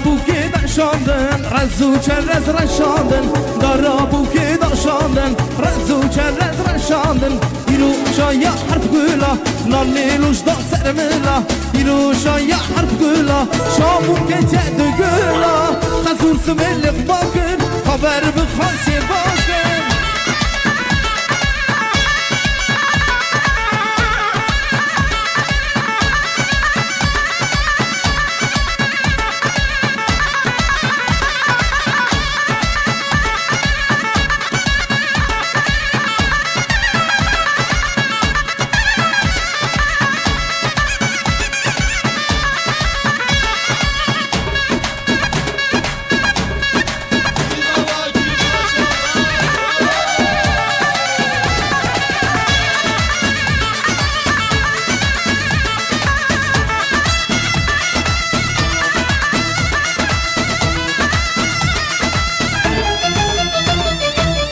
بو که دشاندن رزو چرز رشاندن دارا بو که دشاندن رزو چرز رشاندن ایرو شایا حرف گلا نانیلوش دا سرملا ایرو شایا حرف گلا شامو که تد گلا خزور سملق باکن خبر بخواسی باکن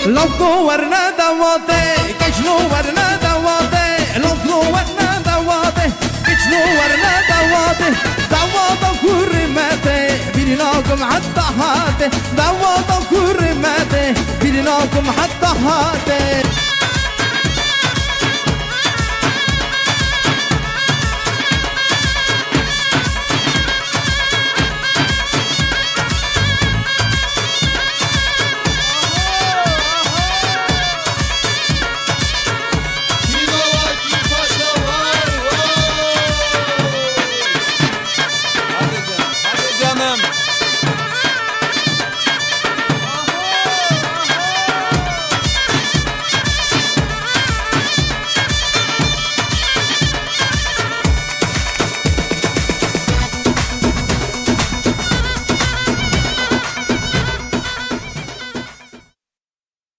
لوكو ورنا دواته كشنو ورنا دواته لوكو ورنا دواته كشنو ورنا دواته دواته كرمته بيناكم حتى هاته دواته كرمته بيناكم حتى هاته